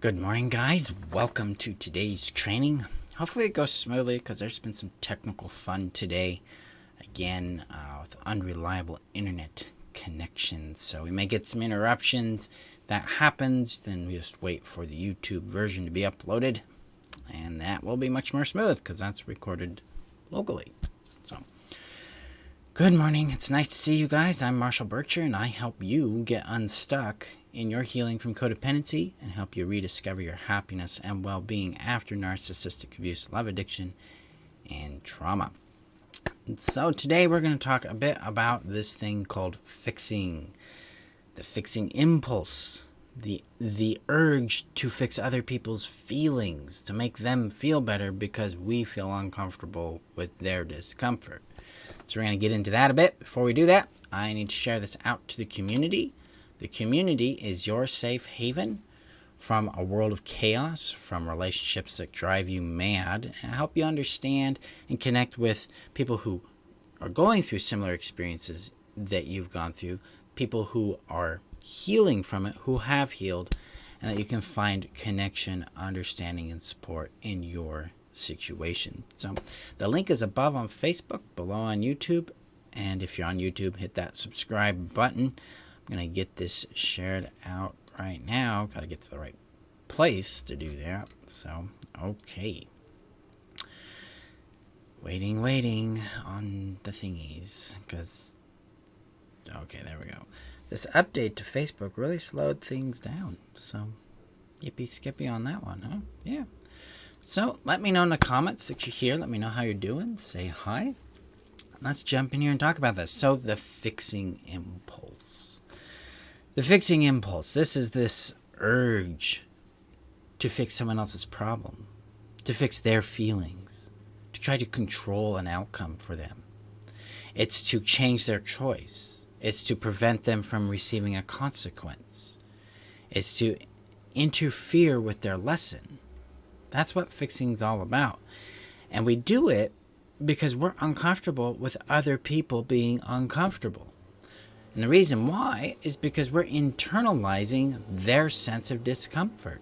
Good morning, guys. Welcome to today's training. Hopefully it goes smoothly because there's been some technical fun today. Again, with unreliable internet connections. So we may get some interruptions. If that happens, then we just wait for the YouTube version to be uploaded. And that will be much more smooth because that's recorded locally. So, good morning. It's nice to see you guys. I'm Burtcher, and I help you get unstuck in your healing from codependency and help you rediscover your happiness and well-being after narcissistic abuse, love addiction, and trauma. And so today we're going to talk a bit about this thing called fixing. The fixing impulse. The urge to fix other people's feelings, to make them feel better because we feel uncomfortable with their discomfort. So we're going to get into that a bit. Before we do that, I need to share this out to the community. The community is your safe haven from a world of chaos, from relationships that drive you mad, and help you understand and connect with people who are going through similar experiences that you've gone through, people who are healing from it, who have healed, and that you can find connection, understanding, and support in your situation. So the link is above on Facebook, below on YouTube, and if you're on YouTube, hit that subscribe button. I'm going to get this shared out right now. Got to get to the right place to do that. So, okay. Waiting on the thingies. Okay, there we go. This update to Facebook really slowed things down. So, yippee skippy on that one, huh? Yeah. So, let me know in the comments that you're here. Let me know how you're doing. Say hi. Let's jump in here and talk about this. So, the fixing impulse. The fixing impulse. This is this urge to fix someone else's problem, to fix their feelings, to try to control an outcome for them. It's to change their choice. It's to prevent them from receiving a consequence. It's to interfere with their lesson. That's what fixing is all about. And we do it because we're uncomfortable with other people being uncomfortable. And the reason why is because we're internalizing their sense of discomfort.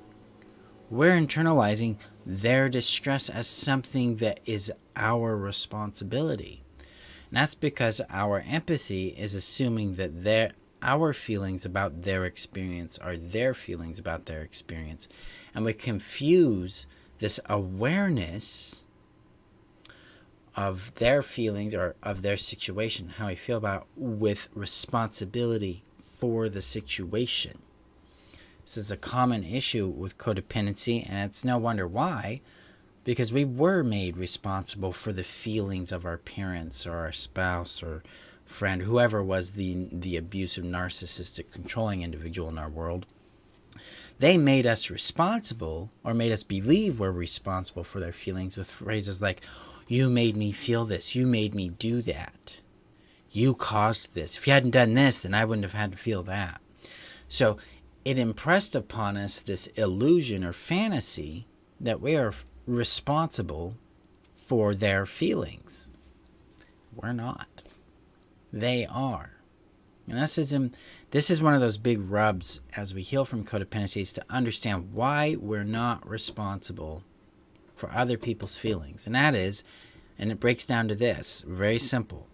We're internalizing their distress as something that is our responsibility. And that's because our empathy is assuming that our feelings about their experience are their feelings about their experience. And we confuse this awareness of their feelings or of their situation, how I feel about, with responsibility for the situation. This is a common issue with codependency, and it's no wonder why, because we were made responsible for the feelings of our parents or our spouse or friend, whoever was the abusive, narcissistic, controlling individual in our world. They made us responsible, or made us believe we're responsible for their feelings with phrases like, "You made me feel this. You made me do that. You caused this. If you hadn't done this, then I wouldn't have had to feel that." So it impressed upon us this illusion or fantasy that we are responsible for their feelings. We're not. They are. And this is one of those big rubs as we heal from codependency, is to understand why we're not responsible for other people's feelings. And that is, and it breaks down to this, very simple.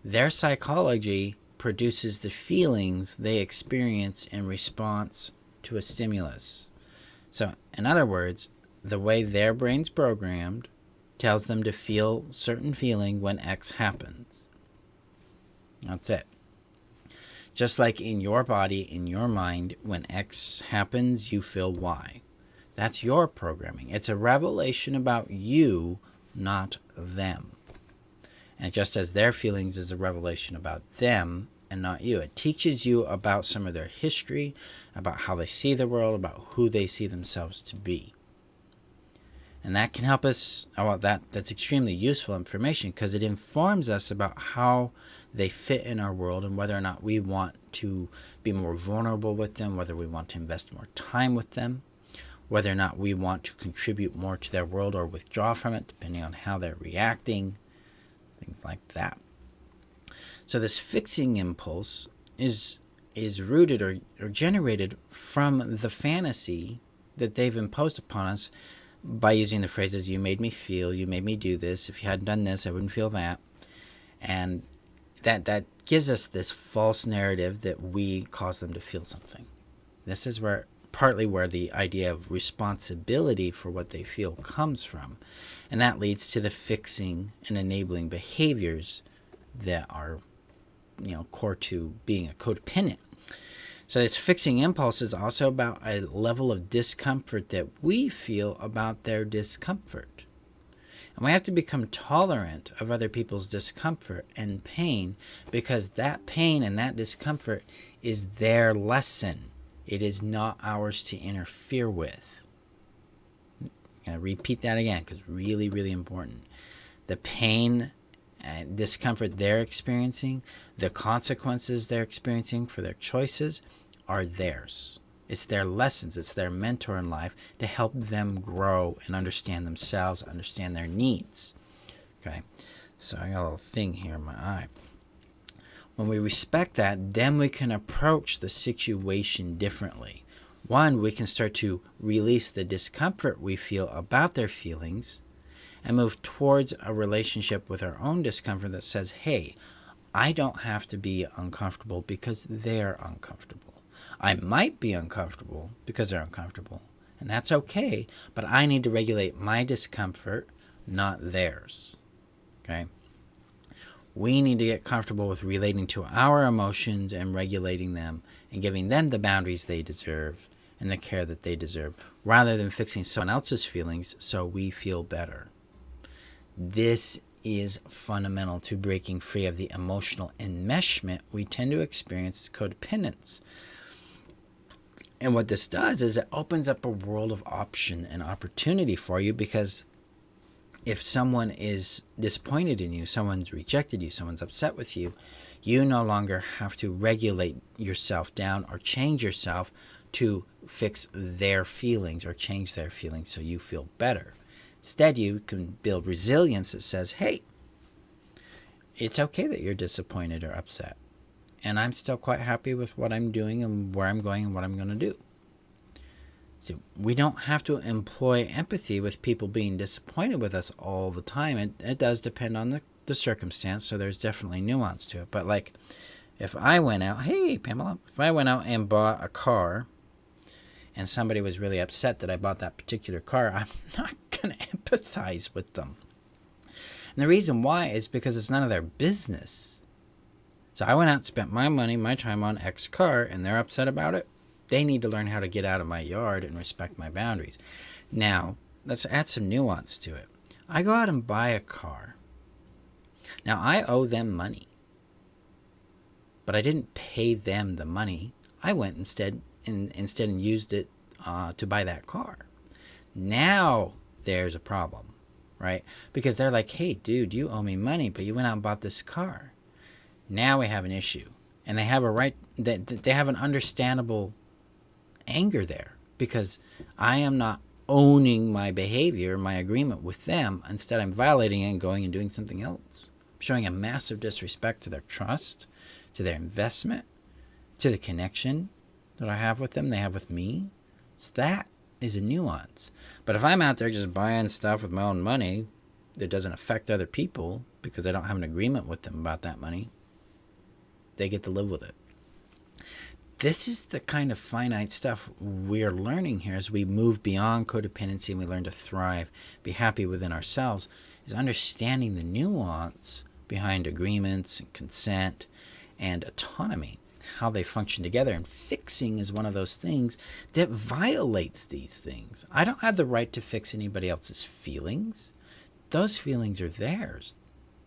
Their psychology produces the feelings they experience in response to a stimulus. So, in other words, the way their brain's programmed tells them to feel certain feeling when X happens. That's it. Just like in your body, in your mind, when X happens, you feel Y. That's your programming. It's a revelation about you, not them. And just as their feelings is a revelation about them and not you, it teaches you about some of their history, about how they see the world, about who they see themselves to be. And that can help us, that's extremely useful information because it informs us about how they fit in our world and whether or not we want to be more vulnerable with them, whether we want to invest more time with them, whether or not we want to contribute more to their world or withdraw from it, depending on how they're reacting, things like that. So this fixing impulse is rooted or generated from the fantasy that they've imposed upon us by using the phrases, you made me feel, you made me do this, if you hadn't done this, I wouldn't feel that. And that gives us this false narrative that we cause them to feel something. This is partly where the idea of responsibility for what they feel comes from. And that leads to the fixing and enabling behaviors that are, core to being a codependent. So this fixing impulse is also about a level of discomfort that we feel about their discomfort. And we have to become tolerant of other people's discomfort and pain, because that pain and that discomfort is their lesson. It is not ours to interfere with. I'm going to repeat that again because it's really, really important. The pain and discomfort they're experiencing, the consequences they're experiencing for their choices are theirs. It's their lessons. It's their mentor in life to help them grow and understand themselves, understand their needs. Okay, so I got a little thing here in my eye. When we respect that, then we can approach the situation differently. One, we can start to release the discomfort we feel about their feelings and move towards a relationship with our own discomfort that says, hey, I don't have to be uncomfortable because they're uncomfortable. I might be uncomfortable because they're uncomfortable, and that's okay, but I need to regulate my discomfort, not theirs. Okay? We need to get comfortable with relating to our emotions and regulating them and giving them the boundaries they deserve and the care that they deserve, rather than fixing someone else's feelings so we feel better. This is fundamental to breaking free of the emotional enmeshment we tend to experience as codependents. And what this does is it opens up a world of option and opportunity for you, because if someone is disappointed in you, someone's rejected you, someone's upset with you, you no longer have to regulate yourself down or change yourself to fix their feelings or change their feelings so you feel better. Instead, you can build resilience that says, hey, it's okay that you're disappointed or upset, and I'm still quite happy with what I'm doing and where I'm going and what I'm going to do. See, we don't have to employ empathy with people being disappointed with us all the time. It does depend on the circumstance, so there's definitely nuance to it. But like, if I went out, hey, Pamela, if I went out and bought a car and somebody was really upset that I bought that particular car, I'm not going to empathize with them. And the reason why is because it's none of their business. So I went out and spent my money, my time on X car, and they're upset about it. They need to learn how to get out of my yard and respect my boundaries. Now, let's add some nuance to it. I go out and buy a car. Now, I owe them money, but I didn't pay them the money. I went instead and used it to buy that car. Now, there's a problem, right? Because they're like, hey, dude, you owe me money, but you went out and bought this car. Now we have an issue, and they have a right, they have an understandable anger there, because I am not owning my behavior, my agreement with them. Instead, I'm violating it and going and doing something else, showing a massive disrespect to their trust, to their investment, to the connection that I have with them, they have with me. So that is a nuance. But if I'm out there just buying stuff with my own money that doesn't affect other people because I don't have an agreement with them about that money, they get to live with it. This is the kind of finite stuff we're learning here as we move beyond codependency and we learn to thrive, be happy within ourselves, is understanding the nuance behind agreements and consent and autonomy, how they function together. And fixing is one of those things that violates these things. I don't have the right to fix anybody else's feelings. Those feelings are theirs.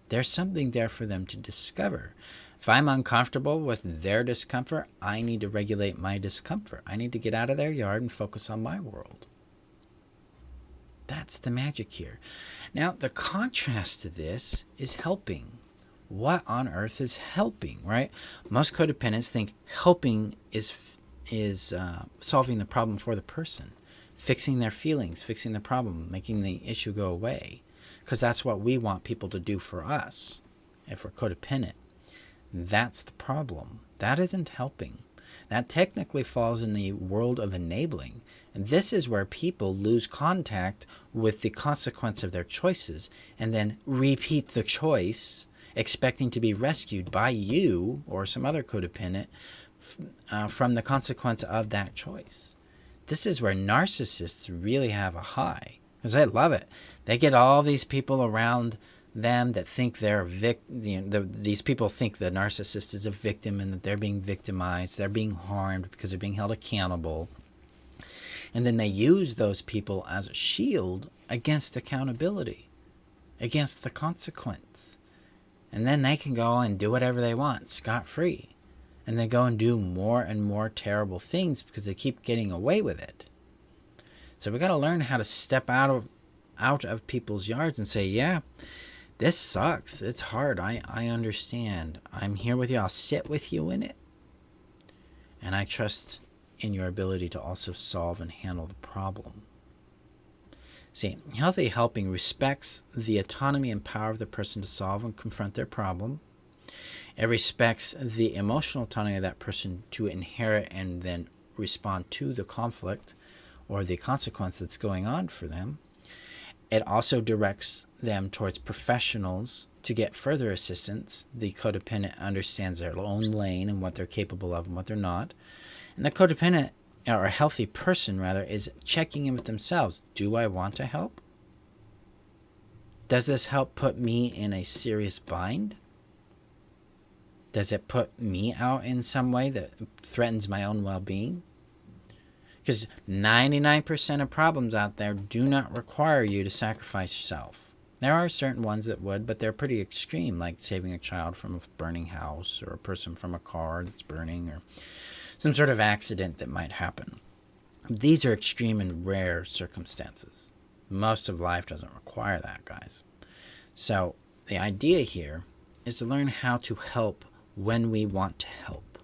There's something there for them to discover. If I'm uncomfortable with their discomfort, I need to regulate my discomfort. I need to get out of their yard and focus on my world. That's the magic here. Now, the contrast to this is helping. What on earth is helping, right? Most codependents think helping is solving the problem for the person, fixing their feelings, fixing the problem, making the issue go away, because that's what we want people to do for us if we're codependent. That's the problem. That isn't helping. That technically falls in the world of enabling. And this is where people lose contact with the consequence of their choices and then repeat the choice, expecting to be rescued by you or some other codependent from the consequence of that choice. This is where narcissists really have a high, because I love it. They get all these people around them that think they're these people think the narcissist is a victim and that they're being victimized, they're being harmed because they're being held accountable. And then they use those people as a shield against accountability, against the consequence. And then they can go and do whatever they want, scot-free. And they go and do more and more terrible things because they keep getting away with it. So we got to learn how to step out of people's yards and say, yeah, this sucks. It's hard. I understand. I'm here with you. I'll sit with you in it. And I trust in your ability to also solve and handle the problem. See, healthy helping respects the autonomy and power of the person to solve and confront their problem. It respects the emotional autonomy of that person to inherit and then respond to the conflict or the consequence that's going on for them. It also directs them towards professionals to get further assistance. The codependent understands their own lane and what they're capable of and what they're not. And the codependent, or a healthy person rather, is checking in with themselves. Do I want to help? Does this help put me in a serious bind? Does it put me out in some way that threatens my own well-being? Because 99% of problems out there do not require you to sacrifice yourself. There are certain ones that would, but they're pretty extreme, like saving a child from a burning house or a person from a car that's burning or some sort of accident that might happen. These are extreme and rare circumstances. Most of life doesn't require that, guys. So the idea here is to learn how to help when we want to help.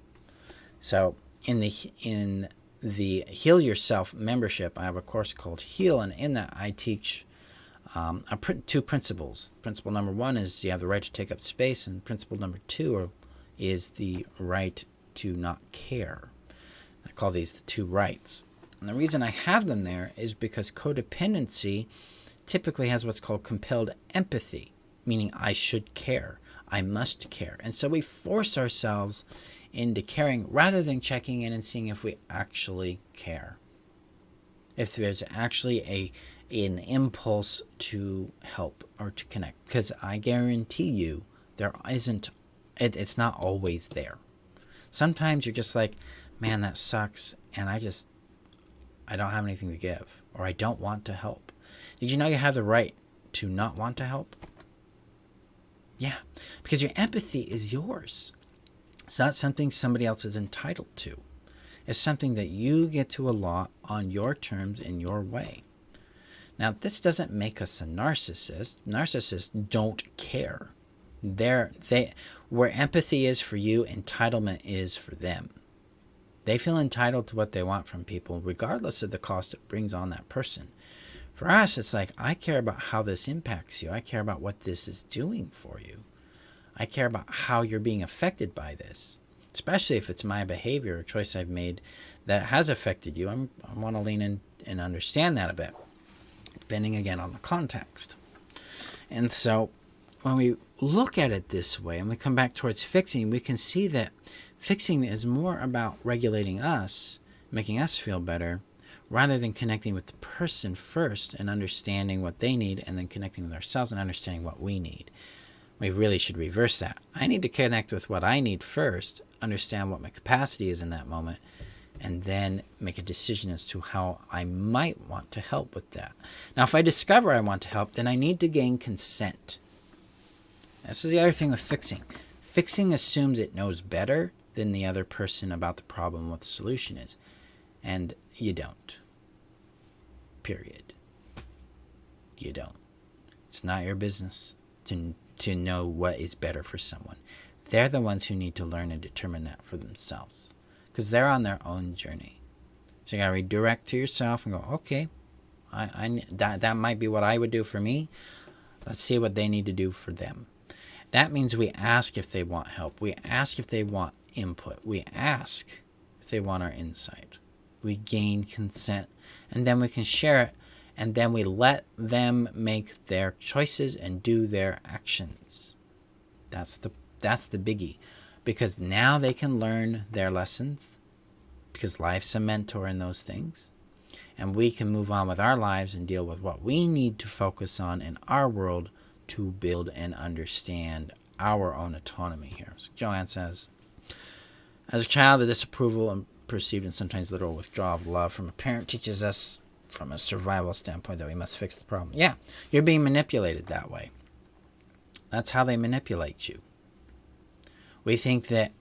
So in the Heal Yourself membership, I have a course called Heal, and in that I teach two principles. Principle number one is you have the right to take up space, and principle number two is the right to not care. I call these the two rights. And the reason I have them there is because codependency typically has what's called compelled empathy, meaning I should care, I must care. And so we force ourselves into caring rather than checking in and seeing if we actually care. If there's actually an impulse to help or to connect. Because I guarantee you there isn't, it's not always there. Sometimes you're just like, man, that sucks, and I don't have anything to give, or I don't want to help. Did you know you have the right to not want to help? Yeah, because your empathy is yours. It's not something somebody else is entitled to. It's something that you get to allot on your terms in your way. Now, this doesn't make us a narcissist. Narcissists don't care. Where empathy is for you, entitlement is for them. They feel entitled to what they want from people, regardless of the cost it brings on that person. For us, it's like, I care about how this impacts you. I care about what this is doing for you. I care about how you're being affected by this, especially if it's my behavior or choice I've made that has affected you. I want to lean in and understand that a bit, depending again on the context. And so when we look at it this way and we come back towards fixing, we can see that fixing is more about regulating us, making us feel better, rather than connecting with the person first and understanding what they need, and then connecting with ourselves and understanding what we need. We really should reverse that. I need to connect with what I need first, understand what my capacity is in that moment, and then make a decision as to how I might want to help with that. Now, if I discover I want to help, then I need to gain consent. This is the other thing with fixing. Fixing assumes it knows better than the other person about the problem, what the solution is. And you don't. Period. You don't. It's not your business to know what is better for someone. They're the ones who need to learn and determine that for themselves, because they're on their own journey. So you got to redirect to yourself and go, okay, that might be what I would do for me. Let's see what they need to do for them. That means we ask if they want help. We ask if they want input. We ask if they want our insight. we gain consent, and then we can share it, and then we let them make their choices and do their actions. That's the biggie, because now they can learn their lessons, because life's a mentor in those things, and we can move on with our lives and deal with what we need to focus on in our world to build and understand our own autonomy here. So Joanne says, as a child, the disapproval and perceived and sometimes literal withdrawal of love from a parent teaches us from a survival standpoint that we must fix the problem. Yeah, you're being manipulated that way. That's how they manipulate you. We think that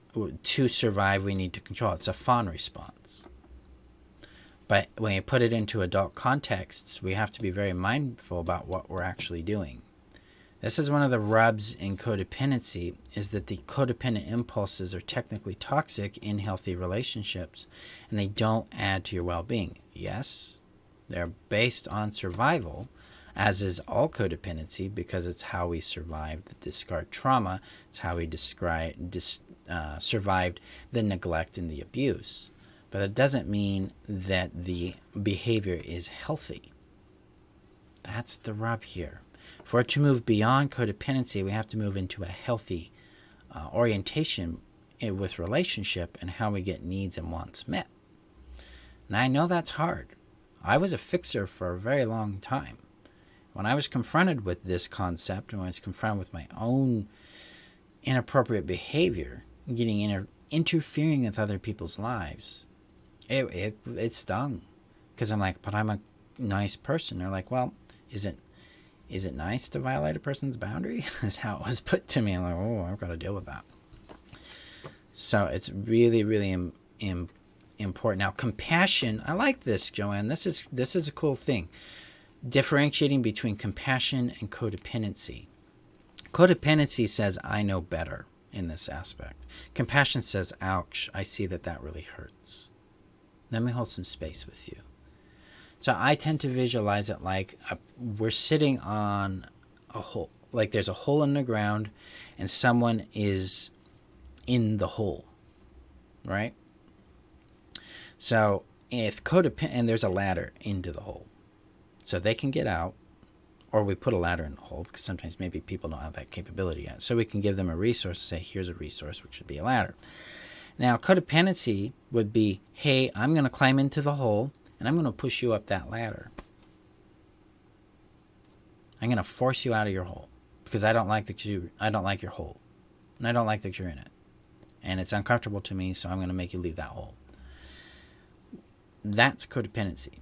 to survive, we need to control. It's a fawn response. But when you put it into adult contexts, we have to be very mindful about what we're actually doing. This is one of the rubs in codependency, is that the codependent impulses are technically toxic in healthy relationships, and they don't add to your well-being. Yes, they're based on survival, as is all codependency, because it's how we survived the discard trauma. It's how we survived the neglect and the abuse. But it doesn't mean that the behavior is healthy. That's the rub here. For it to move beyond codependency, we have to move into a healthy orientation with relationship and how we get needs and wants met. Now, I know that's hard. I was a fixer for a very long time. When I was confronted with this concept, and when I was confronted with my own inappropriate behavior, interfering with other people's lives, it stung. Because I'm like, but I'm a nice person. They're like, well, is it nice to violate a person's boundary? Is how it was put to me. I'm like, oh, I've got to deal with that. So it's really, really important. Now, compassion. I like this, Joanne. This is a cool thing. Differentiating between compassion and codependency. Codependency says, I know better in this aspect. Compassion says, ouch, I see that really hurts. Let me hold some space with you. So I tend to visualize it like we're sitting on a hole. Like there's a hole in the ground and someone is in the hole, right? So if and there's a ladder into the hole. So they can get out, or we put a ladder in the hole, because sometimes maybe people don't have that capability yet. So we can give them a resource, say, here's a resource, which would be a ladder. Now, codependency would be, hey, I'm going to climb into the hole, and I'm going to push you up that ladder. I'm going to force you out of your hole, because I don't like your hole, and I don't like that you're in it. And it's uncomfortable to me, so I'm going to make you leave that hole. That's codependency.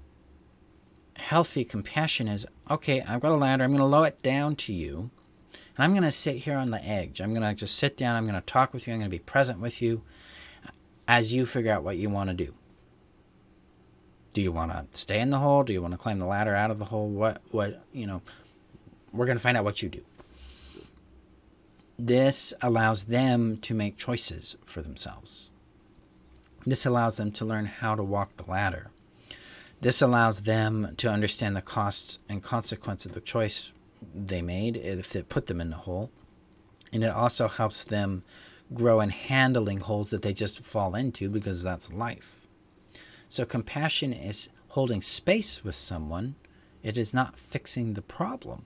Healthy compassion is, okay, I've got a ladder, I'm going to lower it down to you, and I'm going to sit here on the edge. I'm going to just sit down, I'm going to talk with you, I'm going to be present with you as you figure out what you want to do. Do you want to stay in the hole? Do you want to climb the ladder out of the hole? We're going to find out what you do. This allows them to make choices for themselves. This allows them to learn how to walk the ladder. This allows them to understand the costs and consequence of the choice they made if it put them in the hole. And it also helps them grow in handling holes that they just fall into, because that's life. So compassion is holding space with someone. It is not fixing the problem.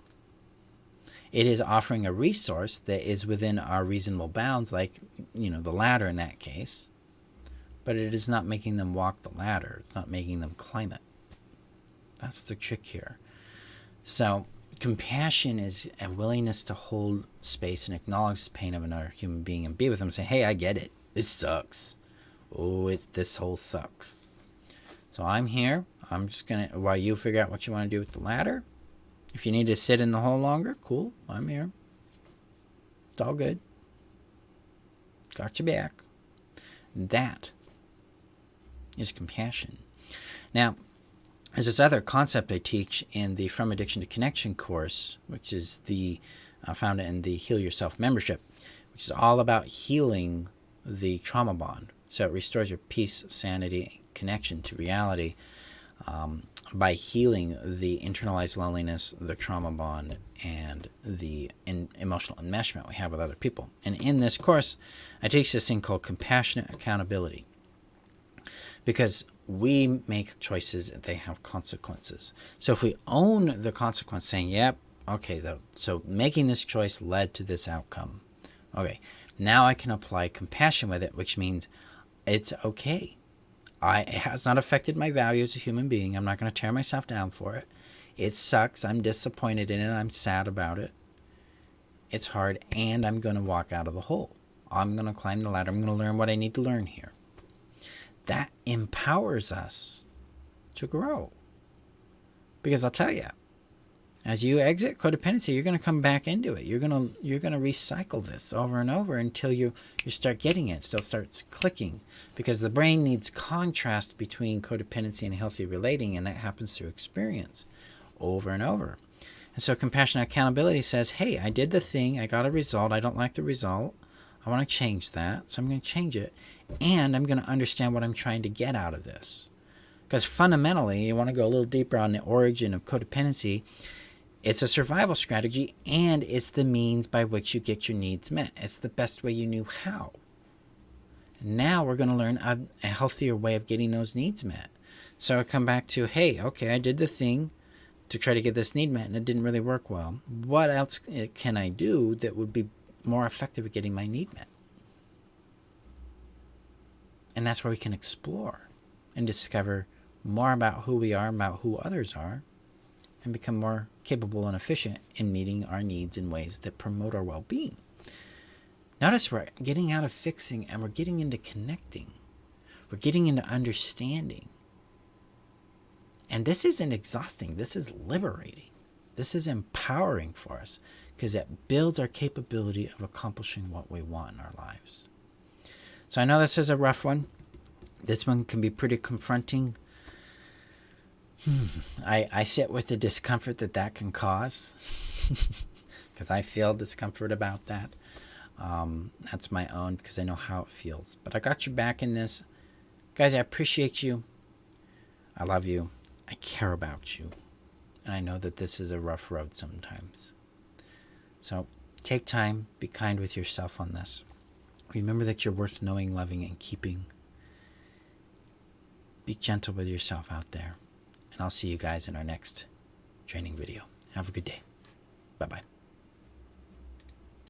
It is offering a resource that is within our reasonable bounds, like, the ladder in that case. But it is not making them walk the ladder. It's not making them climb it. That's the trick here. So compassion is a willingness to hold space and acknowledge the pain of another human being and be with them and say, hey, I get it. This sucks. Oh, this whole sucks. So I'm here. I'm just going to, while you figure out what you want to do with the ladder. If you need to sit in the hole longer, cool. I'm here. It's all good. Got your back. That is compassion. Now, there's this other concept I teach in the From Addiction to Connection course, which is found in the Heal Yourself membership, which is all about healing the trauma bond. So it restores your peace, sanity, and connection to reality by healing the internalized loneliness, the trauma bond, and the emotional enmeshment we have with other people. And in this course, I teach this thing called compassionate accountability. because we make choices and they have consequences. So if we own the consequence, saying, yep, okay, so making this choice led to this outcome. Okay, now I can apply compassion with it, which means it's okay. It has not affected my value as a human being. I'm not going to tear myself down for it. It sucks. I'm disappointed in it. I'm sad about it. It's hard, and I'm going to walk out of the hole. I'm going to climb the ladder. I'm going to learn what I need to learn here. That empowers us to grow. Because I'll tell you, as you exit codependency, you're going to come back into it. You're going to recycle this over and over until you start getting it. Still starts clicking, because the brain needs contrast between codependency and healthy relating, and that happens through experience over and over. And so compassionate accountability says, hey, I did the thing. I got a result. I don't like the result. I want to change that. So I'm going to change it. And I'm going to understand what I'm trying to get out of this. Because fundamentally, you want to go a little deeper on the origin of codependency. It's a survival strategy, and it's the means by which you get your needs met. It's the best way you knew how. Now we're going to learn a healthier way of getting those needs met. So I come back to, hey, okay, I did the thing to try to get this need met, and it didn't really work well. What else can I do that would be more effective at getting my need met? And that's where we can explore and discover more about who we are, about who others are, and become more capable and efficient in meeting our needs in ways that promote our well-being. Notice we're getting out of fixing and we're getting into connecting. We're getting into understanding. And this isn't exhausting. This is liberating. This is empowering for us, because it builds our capability of accomplishing what we want in our lives. So I know this is a rough one. This one can be pretty confronting. I sit with the discomfort that can cause, because I feel discomfort about that. That's my own, because I know how it feels. But I got your back in this. Guys, I appreciate you. I love you. I care about you. And I know that this is a rough road sometimes. So take time. Be kind with yourself on this. Remember that you're worth knowing, loving, and keeping. Be gentle with yourself out there. And I'll see you guys in our next training video. Have a good day. Bye-bye.